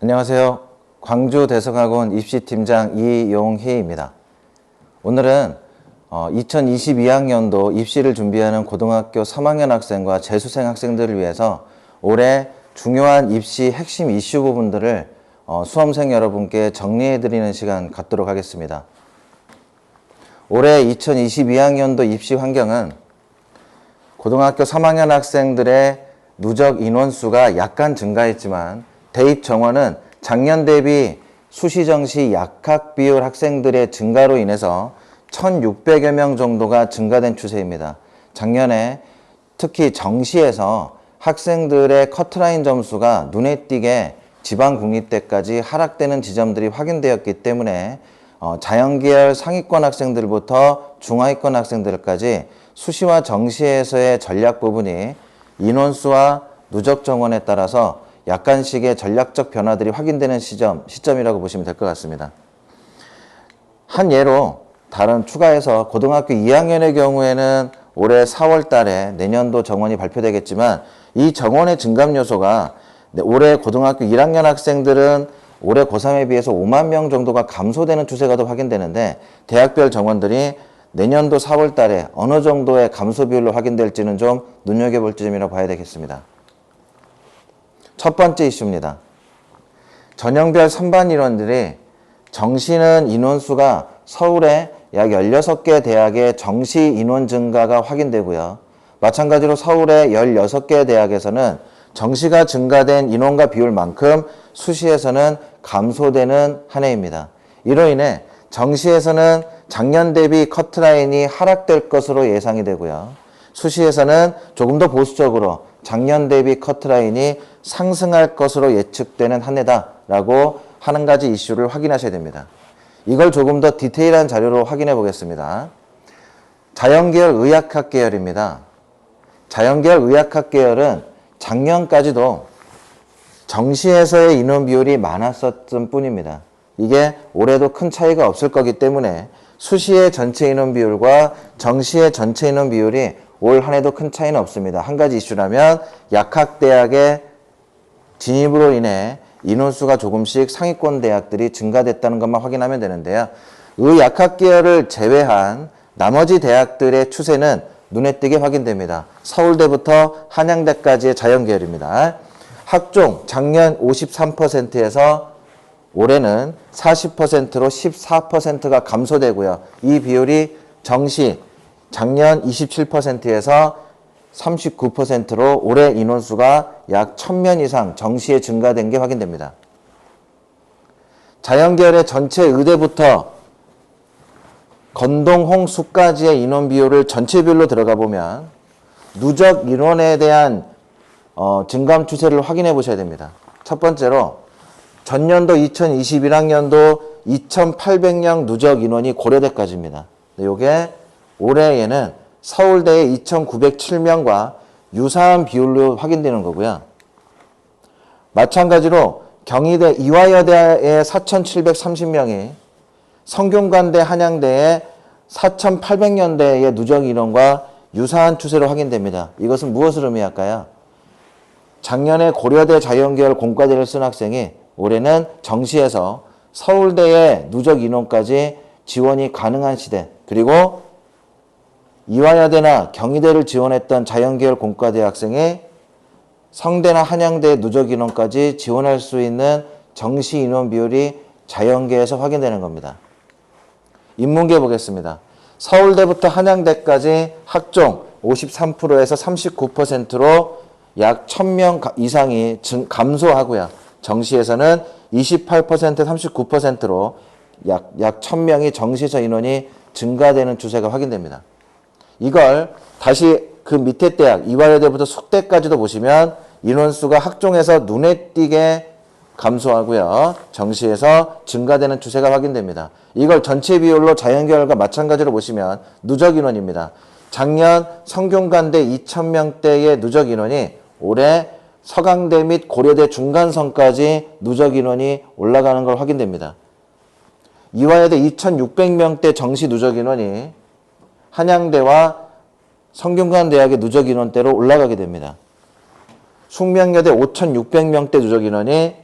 안녕하세요. 광주 대성학원 입시팀장 이용희입니다. 오늘은 2022학년도 입시를 준비하는 고등학교 3학년 학생과 재수생 학생들을 위해서 올해 중요한 입시 핵심 이슈 부분들을 수험생 여러분께 정리해드리는 시간 갖도록 하겠습니다. 올해 2022학년도 입시 환경은 고등학교 3학년 학생들의 누적 인원수가 약간 증가했지만 대입 정원은 작년 대비 수시 정시 약학 비율 학생들의 증가로 인해서 1,600여 명 정도가 증가된 추세입니다. 작년에 특히 정시에서 학생들의 커트라인 점수가 눈에 띄게 지방국립대까지 하락되는 지점들이 확인되었기 때문에 자연계열 상위권 학생들부터 중하위권 학생들까지 수시와 정시에서의 전략 부분이 인원수와 누적 정원에 따라서 약간씩의 전략적 변화들이 확인되는 시점이라고 보시면 될 것 같습니다. 한 예로 추가해서 고등학교 2학년의 경우에는 올해 4월 달에 내년도 정원이 발표되겠지만 이 정원의 증감 요소가 올해 고등학교 1학년 학생들은 올해 고3에 비해서 5만 명 정도가 감소되는 추세가 더 확인되는데 대학별 정원들이 내년도 4월 달에 어느 정도의 감소 비율로 확인될지는 좀 눈여겨볼 점이라고 봐야 되겠습니다. 첫 번째 이슈입니다. 전형별 선반 인원들이 정시는 인원수가 서울에 약 16개 대학의 정시 인원 증가가 확인되고요. 마찬가지로 서울의 16개 대학에서는 정시가 증가된 인원과 비율만큼 수시에서는 감소되는 한 해입니다. 이로 인해 정시에서는 작년 대비 커트라인이 하락될 것으로 예상이 되고요. 수시에서는 조금 더 보수적으로 작년 대비 커트라인이 상승할 것으로 예측되는 한 해다라고 한 가지 이슈를 확인하셔야 됩니다. 이걸 조금 더 디테일한 자료로 확인해 보겠습니다. 자연계열 의학학 계열입니다. 자연계열 의학학 계열은 작년까지도 정시에서의 인원 비율이 많았었던 뿐입니다. 이게 올해도 큰 차이가 없을 거기 때문에 수시의 전체 인원 비율과 정시의 전체 인원 비율이 올 한 해도 큰 차이는 없습니다. 한 가지 이슈라면 약학대학의 진입으로 인해 인원수가 조금씩 상위권 대학들이 증가됐다는 것만 확인하면 되는데요. 의약학 계열을 제외한 나머지 대학들의 추세는 눈에 띄게 확인됩니다. 서울대부터 한양대까지의 자연계열입니다. 학종 작년 53%에서 올해는 40%로 14%가 감소되고요. 이 비율이 정시 작년 27%에서 39%로 올해 인원수가 약 1,000명 이상 정시에 증가된 게 확인됩니다. 자연계열의 전체 의대부터 건동, 홍, 수까지의 인원 비율을 전체 비율로 들어가 보면 누적 인원에 대한 증감 추세를 확인해 보셔야 됩니다. 첫 번째로 전년도 2021학년도 2,800명 누적 인원이 고려대까지입니다. 이게 올해에는 서울대의 2,907명과 유사한 비율로 확인되는 거고요. 마찬가지로 경희대 이화여대의 4,730명이 성균관대 한양대의 4,800년대의 누적 인원과 유사한 추세로 확인됩니다. 이것은 무엇을 의미할까요? 작년에 고려대 자연계열 공과대를 쓴 학생이 올해는 정시에서 서울대의 누적 인원까지 지원이 가능한 시대, 그리고 이화여대나 경희대를 지원했던 자연계열 공과대 학생이 성대나 한양대 누적 인원까지 지원할 수 있는 정시 인원 비율이 자연계에서 확인되는 겁니다. 인문계 보겠습니다. 서울대부터 한양대까지 학종 53%에서 39%로 약 1,000명 이상이 감소하고요. 정시에서는 28%, 39%로 약 1,000명이 정시에서 인원이 증가되는 추세가 확인됩니다. 이걸 다시 그 밑에 대학, 이화여대부터 숙대까지도 보시면 인원수가 학종에서 눈에 띄게 감소하고요. 정시에서 증가되는 추세가 확인됩니다. 이걸 전체 비율로 자연계열과 마찬가지로 보시면 누적 인원입니다. 작년 성균관대 2,000명대의 누적 인원이 올해 서강대 및 고려대 중간선까지 누적 인원이 올라가는 걸 확인됩니다. 이화여대 2,600명대 정시 누적 인원이 한양대와 성균관대학의 누적 인원대로 올라가게 됩니다. 숙명여대 5,600명대 누적 인원이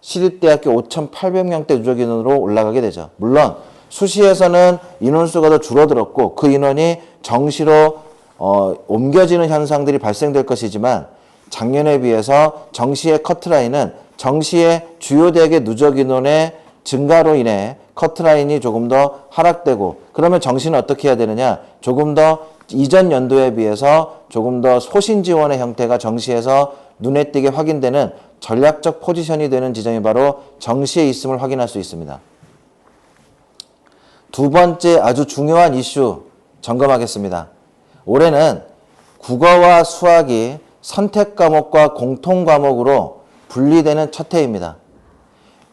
시립대학교 5,800명대 누적 인원으로 올라가게 되죠. 물론 수시에서는 인원수가 더 줄어들었고 그 인원이 정시로 옮겨지는 현상들이 발생될 것이지만 작년에 비해서 정시의 커트라인은 정시의 주요 대학의 누적 인원의 증가로 인해 커트라인이 조금 더 하락되고, 그러면 정시는 어떻게 해야 되느냐? 조금 더 이전 연도에 비해서 조금 더 소신 지원의 형태가 정시에서 눈에 띄게 확인되는 전략적 포지션이 되는 지점이 바로 정시에 있음을 확인할 수 있습니다. 두 번째 아주 중요한 이슈 점검하겠습니다. 올해는 국어와 수학이 선택 과목과 공통 과목으로 분리되는 첫 해입니다.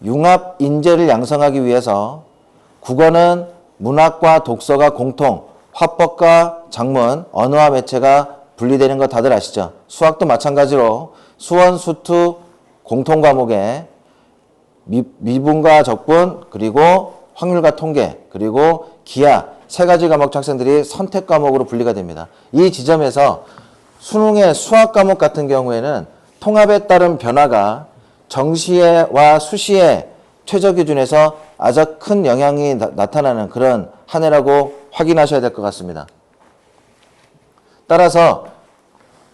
융합 인재를 양성하기 위해서 국어는 문학과 독서가 공통, 화법과 작문, 언어와 매체가 분리되는 거 다들 아시죠? 수학도 마찬가지로 수원, 수투 공통 과목에 미분과 적분, 그리고 확률과 통계, 그리고 기하 세 가지 과목 학생들이 선택 과목으로 분리가 됩니다. 이 지점에서 수능의 수학 과목 같은 경우에는 통합에 따른 변화가 정시와 수시의 최저 기준에서 아주 큰 영향이 나타나는 그런 한 해라고 확인하셔야 될 것 같습니다. 따라서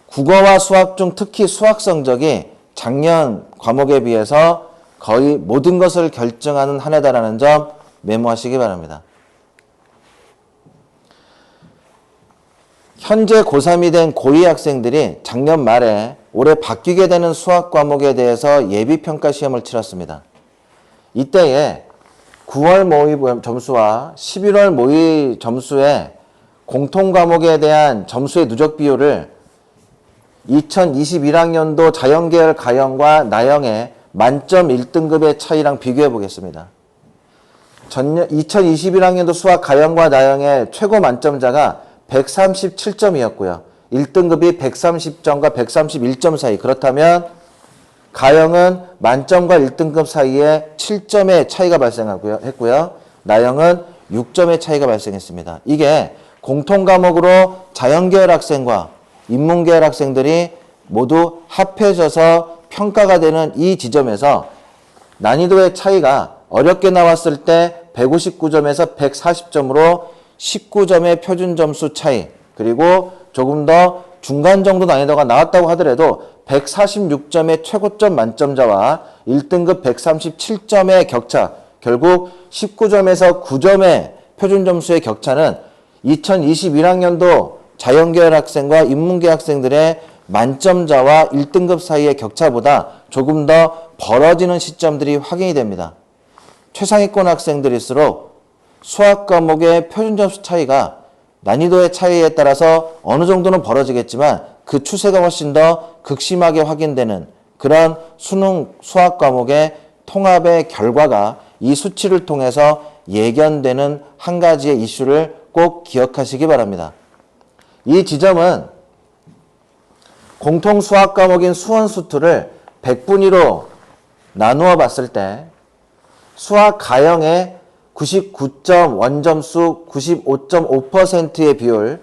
국어와 수학 중 특히 수학 성적이 작년 과목에 비해서 거의 모든 것을 결정하는 한 해다라는 점 메모하시기 바랍니다. 현재 고3이 된 고2 학생들이 작년 말에 올해 바뀌게 되는 수학 과목에 대해서 예비평가 시험을 치렀습니다. 이때에 9월 모의 점수와 11월 모의 점수의 공통 과목에 대한 점수의 누적 비율을 2021학년도 자연계열 가형과 나형의 만점 1등급의 차이랑 비교해 보겠습니다. 2021학년도 수학 가형과 나형의 최고 만점자가 137점이었고요. 1등급이 130점과 131점 사이. 그렇다면 가형은 만점과 1등급 사이에 7점의 차이가 발생했고요. 나형은 6점의 차이가 발생했습니다. 이게 공통 과목으로 자연계열 학생과 인문계열 학생들이 모두 합해져서 평가가 되는 이 지점에서 난이도의 차이가 어렵게 나왔을 때 159점에서 140점으로 19점의 표준 점수 차이, 그리고 조금 더 중간 정도 난이도가 나왔다고 하더라도 146점의 최고점 만점자와 1등급 137점의 격차, 결국 19점에서 9점의 표준 점수의 격차는 2021학년도 자연계열 학생과 인문계 학생들의 만점자와 1등급 사이의 격차보다 조금 더 벌어지는 시점들이 확인이 됩니다. 최상위권 학생들일수록 수학 과목의 표준 점수 차이가 난이도의 차이에 따라서 어느 정도는 벌어지겠지만 그 추세가 훨씬 더 극심하게 확인되는 그런 수능 수학 과목의 통합의 결과가 이 수치를 통해서 예견되는 한 가지의 이슈를 꼭 기억하시기 바랍니다. 이 지점은 공통 수학 과목인 수원 수투를 100분위로 나누어 봤을 때 수학 가형의 99점 원점수 95.5%의 비율,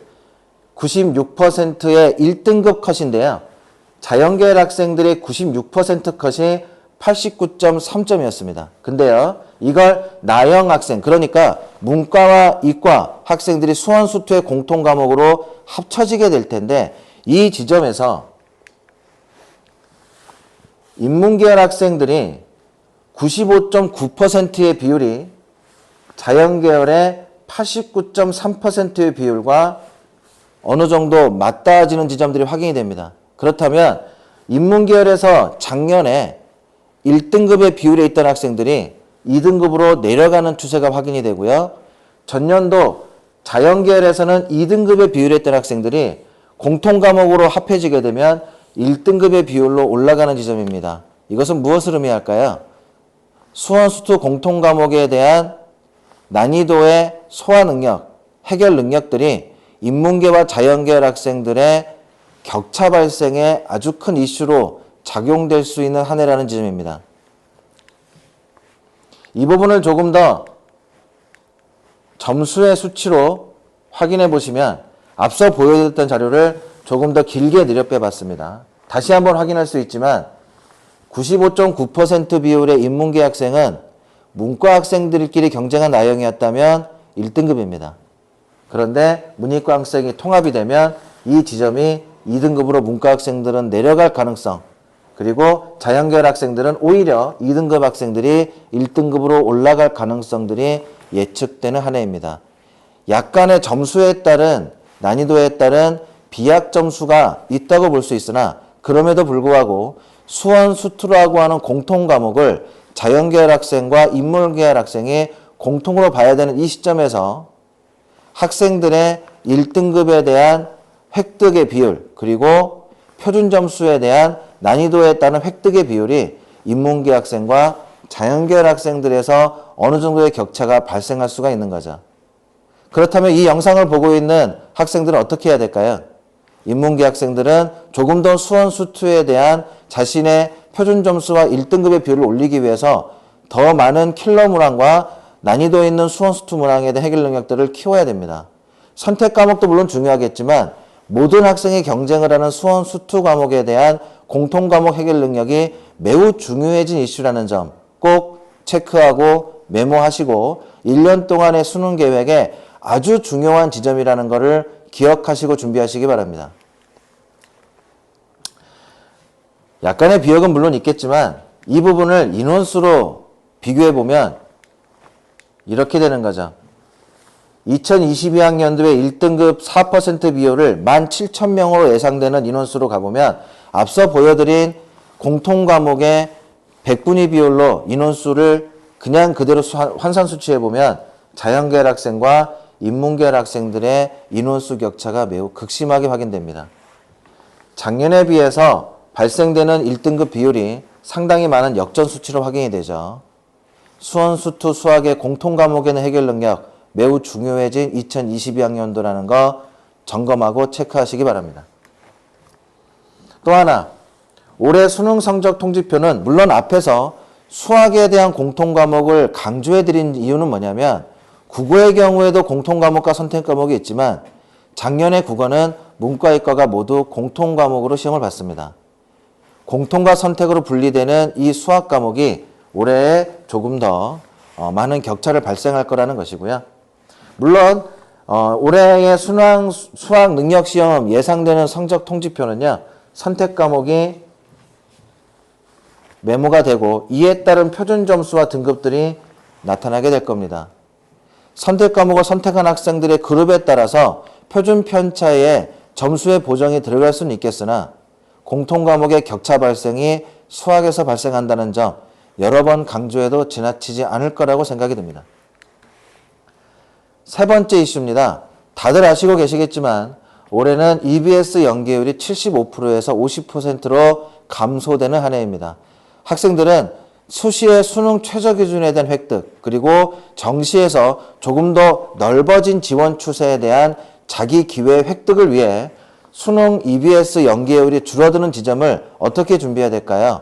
96%의 1등급 컷인데요. 자연계열 학생들의 96% 컷이 89.3점이었습니다. 근데요, 이걸 나형 학생, 그러니까 문과와 이과 학생들이 수원 수투의 공통 과목으로 합쳐지게 될 텐데, 이 지점에서 인문계열 학생들이 95.9%의 비율이 자연계열의 89.3%의 비율과 어느 정도 맞닿아지는 지점들이 확인이 됩니다. 그렇다면 인문계열에서 작년에 1등급의 비율에 있던 학생들이 2등급으로 내려가는 추세가 확인이 되고요. 전년도 자연계열에서는 2등급의 비율에 있던 학생들이 공통과목으로 합해지게 되면 1등급의 비율로 올라가는 지점입니다. 이것은 무엇을 의미할까요? 수원 수투 공통과목에 대한 난이도의 소화 능력, 해결 능력들이 인문계와 자연계열 학생들의 격차 발생에 아주 큰 이슈로 작용될 수 있는 한 해라는 지점입니다. 이 부분을 조금 더 점수의 수치로 확인해 보시면 앞서 보여드렸던 자료를 조금 더 길게 내려빼 봤습니다. 다시 한번 확인할 수 있지만 95.9% 비율의 인문계 학생은 문과 학생들끼리 경쟁한 나형이었다면 1등급입니다. 그런데 문이과 학생이 통합이 되면 이 지점이 2등급으로 문과 학생들은 내려갈 가능성, 그리고 자연계열 학생들은 오히려 2등급 학생들이 1등급으로 올라갈 가능성들이 예측되는 한 해입니다. 약간의 점수에 따른 난이도에 따른 비약 점수가 있다고 볼 수 있으나 그럼에도 불구하고 수원, 수투라고 하는 공통 과목을 자연계열 학생과 인문계열 학생이 공통으로 봐야 되는 이 시점에서 학생들의 1등급에 대한 획득의 비율, 그리고 표준 점수에 대한 난이도에 따른 획득의 비율이 인문계 학생과 자연계열 학생들에서 어느 정도의 격차가 발생할 수가 있는 거죠. 그렇다면 이 영상을 보고 있는 학생들은 어떻게 해야 될까요? 인문계 학생들은 조금 더 수원, 수투에 대한 자신의 표준 점수와 1등급의 비율을 올리기 위해서 더 많은 킬러 문항과 난이도 있는 수원, 수투 문항에 대한 해결 능력들을 키워야 됩니다. 선택 과목도 물론 중요하겠지만 모든 학생이 경쟁을 하는 수원, 수투 과목에 대한 공통 과목 해결 능력이 매우 중요해진 이슈라는 점 꼭 체크하고 메모하시고 1년 동안의 수능 계획에 아주 중요한 지점이라는 것을 기억하시고 준비하시기 바랍니다. 약간의 비역은 물론 있겠지만 이 부분을 인원수로 비교해보면 이렇게 되는 거죠. 2022학년도에 1등급 4% 비율을 17,000명으로 예상되는 인원수로 가보면 앞서 보여드린 공통 과목의 100분위 비율로 인원수를 그냥 그대로 환산 수치해보면 자연계열 학생과 인문계열 학생들의 인원수 격차가 매우 극심하게 확인됩니다. 작년에 비해서 발생되는 1등급 비율이 상당히 많은 역전 수치로 확인이 되죠. 수원, 수투, 수학의 공통 과목에는 해결 능력 매우 중요해진 2022학년도라는 거 점검하고 체크하시기 바랍니다. 또 하나, 올해 수능 성적 통지표는 물론 앞에서 수학에 대한 공통 과목을 강조해 드린 이유는 뭐냐면 국어의 경우에도 공통 과목과 선택 과목이 있지만 작년에 국어는 문과, 이과가 모두 공통 과목으로 시험을 봤습니다. 공통과 선택으로 분리되는 이 수학 과목이 올해에 조금 더 많은 격차를 발생할 거라는 것이고요. 물론 올해의 수학 능력 시험 예상되는 성적 통지표는요. 선택 과목이 메모가 되고 이에 따른 표준 점수와 등급들이 나타나게 될 겁니다. 선택 과목을 선택한 학생들의 그룹에 따라서 표준 편차에 점수의 보정이 들어갈 수는 있겠으나 공통 과목의 격차 발생이 수학에서 발생한다는 점 여러 번 강조해도 지나치지 않을 거라고 생각이 듭니다. 세 번째 이슈입니다. 다들 아시고 계시겠지만 올해는 EBS 연계율이 75%에서 50%로 감소되는 한 해입니다. 학생들은 수시의 수능 최저 기준에 대한 획득, 그리고 정시에서 조금 더 넓어진 지원 추세에 대한 자기 기회 획득을 위해 수능 EBS 연계율이 줄어드는 지점을 어떻게 준비해야 될까요?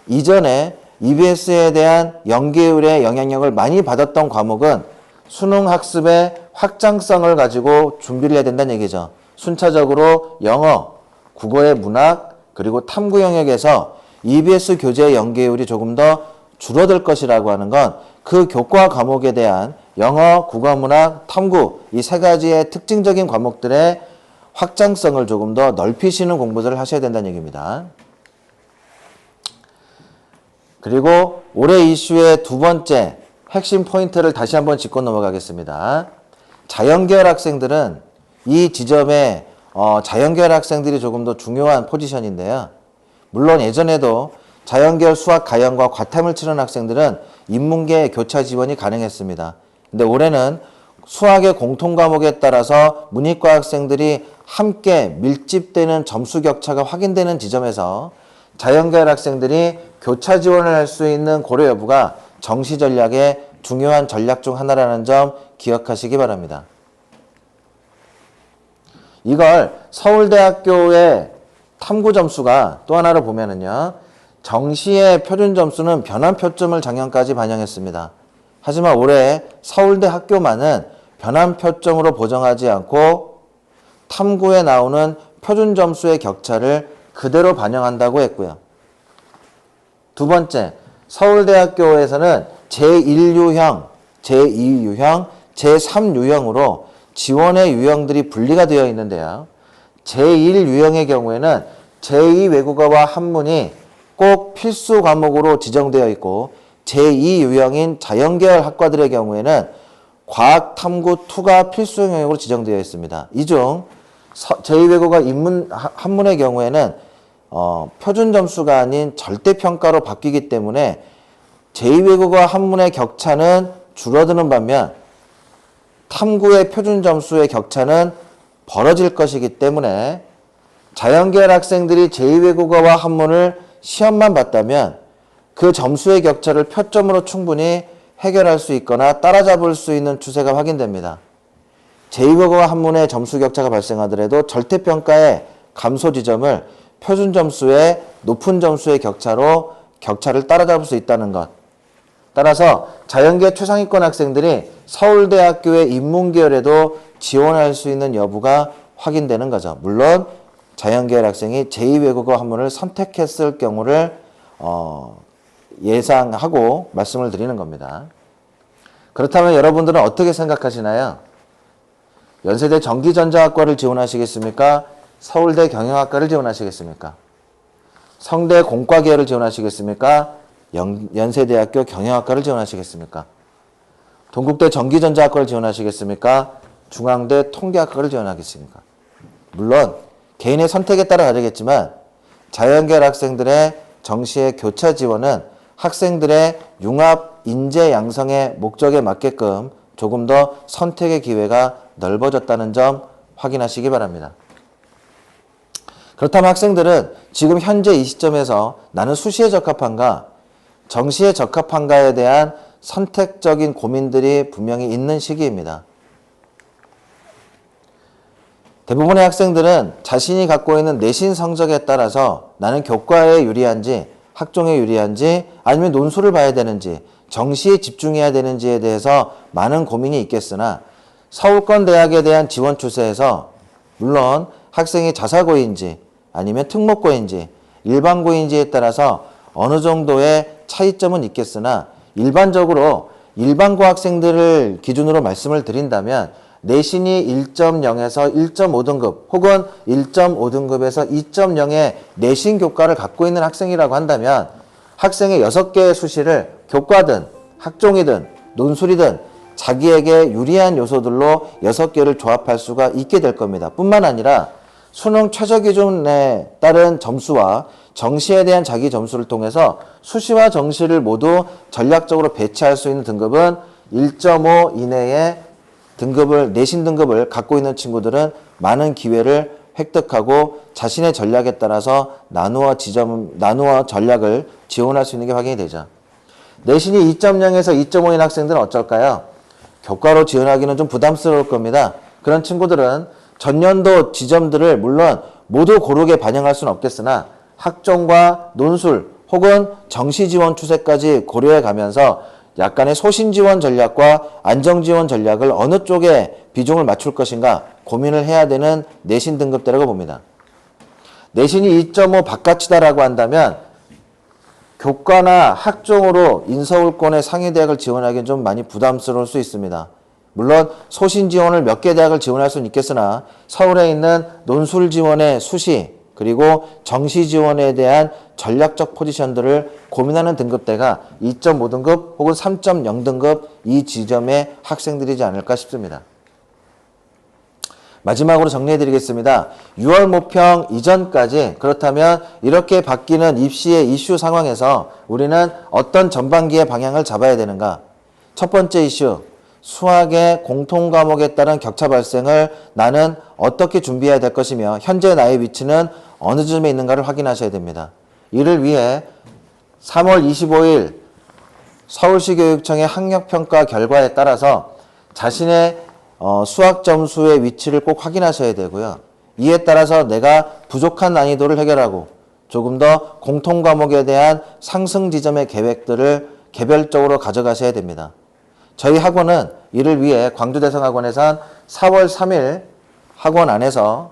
이전에 EBS에 대한 연계율의 영향력을 많이 받았던 과목은 수능 학습의 확장성을 가지고 준비를 해야 된다는 얘기죠. 순차적으로 영어, 국어의 문학, 그리고 탐구 영역에서 EBS 교재의 연계율이 조금 더 줄어들 것이라고 하는 건 그 교과 과목에 대한 영어, 국어, 문학, 탐구 이 세 가지의 특징적인 과목들의 확장성을 조금 더 넓히시는 공부들을 하셔야 된다는 얘기입니다. 그리고 올해 이슈의 두 번째 핵심 포인트를 다시 한번 짚고 넘어가겠습니다. 자연계열 학생들은 이 지점에 자연계열 학생들이 조금 더 중요한 포지션인데요. 물론 예전에도 자연계열 수학 가형과 과탐을 치른 학생들은 인문계 교차 지원이 가능했습니다. 근데 올해는 수학의 공통 과목에 따라서 문이과 학생들이 함께 밀집되는 점수 격차가 확인되는 지점에서 자연계열 학생들이 교차 지원을 할 수 있는 고려 여부가 정시 전략의 중요한 전략 중 하나라는 점 기억하시기 바랍니다. 이걸 서울대학교의 탐구 점수가 또 하나를 보면은요. 정시의 표준 점수는 변환 표점을 작년까지 반영했습니다. 하지만 올해 서울대 학교만은 변환 표점으로 보정하지 않고 탐구에 나오는 표준 점수의 격차를 그대로 반영한다고 했고요. 두 번째, 서울대학교에서는 제1유형, 제2유형, 제3유형으로 지원의 유형들이 분리가 되어 있는데요. 제1유형의 경우에는 제2외국어와 한문이 꼭 필수 과목으로 지정되어 있고, 제2유형인 자연계열 학과들의 경우에는 과학탐구2가 필수 영역으로 지정되어 있습니다. 이 중 제2외국어 한문의 경우에는 표준 점수가 아닌 절대평가로 바뀌기 때문에 제2외국어 한문의 격차는 줄어드는 반면 탐구의 표준 점수의 격차는 벌어질 것이기 때문에 자연계열 학생들이 제2외국어와 한문을 시험만 봤다면 그 점수의 격차를 표점으로 충분히 해결할 수 있거나 따라잡을 수 있는 추세가 확인됩니다. 제2외국어 한문의 점수 격차가 발생하더라도 절대평가의 감소 지점을 표준 점수의 높은 점수의 격차를 따라잡을 수 있다는 것. 따라서 자연계 최상위권 학생들이 서울대학교의 인문계열에도 지원할 수 있는 여부가 확인되는 거죠. 물론 자연계열 학생이 제2외국어 한문을 선택했을 경우를 예상하고 말씀을 드리는 겁니다. 그렇다면 여러분들은 어떻게 생각하시나요? 연세대 전기전자학과를 지원하시겠습니까? 서울대 경영학과를 지원하시겠습니까? 성대 공과계열을 지원하시겠습니까? 연세대학교 경영학과를 지원하시겠습니까? 동국대 전기전자학과를 지원하시겠습니까? 중앙대 통계학과를 지원하겠습니까? 물론 개인의 선택에 따라 다르겠지만 자연계열 학생들의 정시의 교차 지원은 학생들의 융합 인재 양성의 목적에 맞게끔 조금 더 선택의 기회가 넓어졌다는 점 확인하시기 바랍니다. 그렇다면 학생들은 지금 현재 이 시점에서 나는 수시에 적합한가, 정시에 적합한가에 대한 선택적인 고민들이 분명히 있는 시기입니다. 대부분의 학생들은 자신이 갖고 있는 내신 성적에 따라서 나는 교과에 유리한지, 학종에 유리한지, 아니면 논술을 봐야 되는지, 정시에 집중해야 되는지에 대해서 많은 고민이 있겠으나 서울권 대학에 대한 지원 추세에서 물론 학생이 자사고인지 아니면 특목고인지 일반고인지에 따라서 어느 정도의 차이점은 있겠으나 일반적으로 일반고 학생들을 기준으로 말씀을 드린다면 내신이 1.0에서 1.5등급 혹은 1.5등급에서 2.0의 내신 교과를 갖고 있는 학생이라고 한다면 학생의 6개의 수시를 교과든 학종이든 논술이든 자기에게 유리한 요소들로 6개를 조합할 수가 있게 될 겁니다. 뿐만 아니라 수능 최저 기준에 따른 점수와 정시에 대한 자기 점수를 통해서 수시와 정시를 모두 전략적으로 배치할 수 있는 등급은 1.5 이내의 내신 등급을 갖고 있는 친구들은 많은 기회를 획득하고 자신의 전략에 따라서 나누어 전략을 지원할 수 있는 게 확인이 되죠. 내신이 2.0에서 2.5인 학생들은 어쩔까요? 교과로 지원하기는 좀 부담스러울 겁니다. 그런 친구들은 전년도 지점들을 물론 모두 고르게 반영할 수는 없겠으나 학종과 논술 혹은 정시 지원 추세까지 고려해 가면서 약간의 소신 지원 전략과 안정 지원 전략을 어느 쪽에 비중을 맞출 것인가 고민을 해야 되는 내신 등급대라고 봅니다. 내신이 2.5 바깥이다라고 한다면 교과나 학종으로 인서울권의 상위대학을 지원하기는 좀 많이 부담스러울 수 있습니다. 물론 소신 지원을 몇 개 대학을 지원할 수는 있겠으나 서울에 있는 논술 지원의 수시 그리고 정시 지원에 대한 전략적 포지션들을 고민하는 등급대가 2.5등급 혹은 3.0등급 이 지점의 학생들이지 않을까 싶습니다. 마지막으로 정리해드리겠습니다. 6월 모평 이전까지 그렇다면 이렇게 바뀌는 입시의 이슈 상황에서 우리는 어떤 전반기의 방향을 잡아야 되는가? 첫 번째 이슈, 수학의 공통과목에 따른 격차 발생을 나는 어떻게 준비해야 될 것이며 현재 나의 위치는 어느 점에 있는가를 확인하셔야 됩니다. 이를 위해 3월 25일 서울시교육청의 학력평가 결과에 따라서 자신의 수학 점수의 위치를 꼭 확인하셔야 되고요. 이에 따라서 내가 부족한 난이도를 해결하고 조금 더 공통 과목에 대한 상승 지점의 계획들을 개별적으로 가져가셔야 됩니다. 저희 학원은 이를 위해 광주대성학원에선 4월 3일 학원 안에서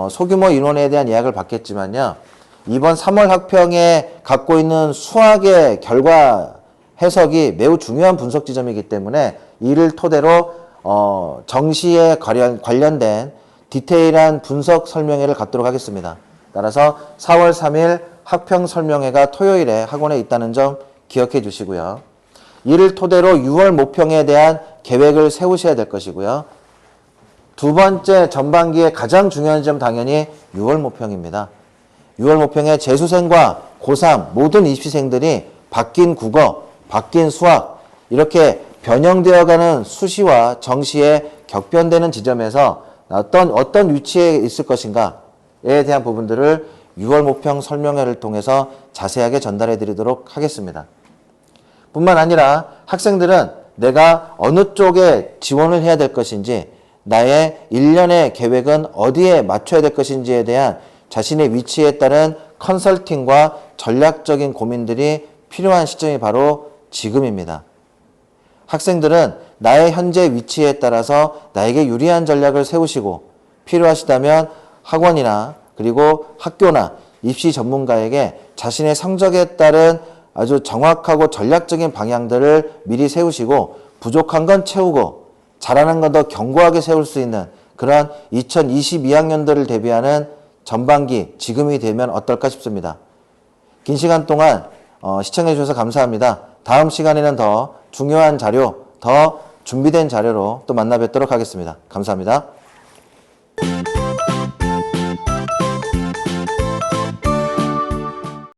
소규모 인원에 대한 예약을 받겠지만요. 이번 3월 학평에 갖고 있는 수학의 결과 해석이 매우 중요한 분석 지점이기 때문에 이를 토대로 정시에 관련된 디테일한 분석 설명회를 갖도록 하겠습니다. 따라서 4월 3일 학평 설명회가 토요일에 학원에 있다는 점 기억해 주시고요. 이를 토대로 6월 모평에 대한 계획을 세우셔야 될 것이고요. 두 번째 전반기에 가장 중요한 점 당연히 6월 모평입니다. 6월 모평에 재수생과 고3 모든 입시생들이 바뀐 국어, 바뀐 수학 이렇게 변형되어가는 수시와 정시에 격변되는 지점에서 어떤 위치에 있을 것인가에 대한 부분들을 6월 모평 설명회를 통해서 자세하게 전달해 드리도록 하겠습니다. 뿐만 아니라 학생들은 내가 어느 쪽에 지원을 해야 될 것인지 나의 1년의 계획은 어디에 맞춰야 될 것인지에 대한 자신의 위치에 따른 컨설팅과 전략적인 고민들이 필요한 시점이 바로 지금입니다. 학생들은 나의 현재 위치에 따라서 나에게 유리한 전략을 세우시고 필요하시다면 학원이나 그리고 학교나 입시 전문가에게 자신의 성적에 따른 아주 정확하고 전략적인 방향들을 미리 세우시고 부족한 건 채우고 잘하는 건 더 견고하게 세울 수 있는 그런 2022학년도를 대비하는 전반기 지금이 되면 어떨까 싶습니다. 긴 시간 동안 시청해 주셔서 감사합니다. 다음 시간에는 더 중요한 자료, 더 준비된 자료로 또 만나 뵙도록 하겠습니다. 감사합니다.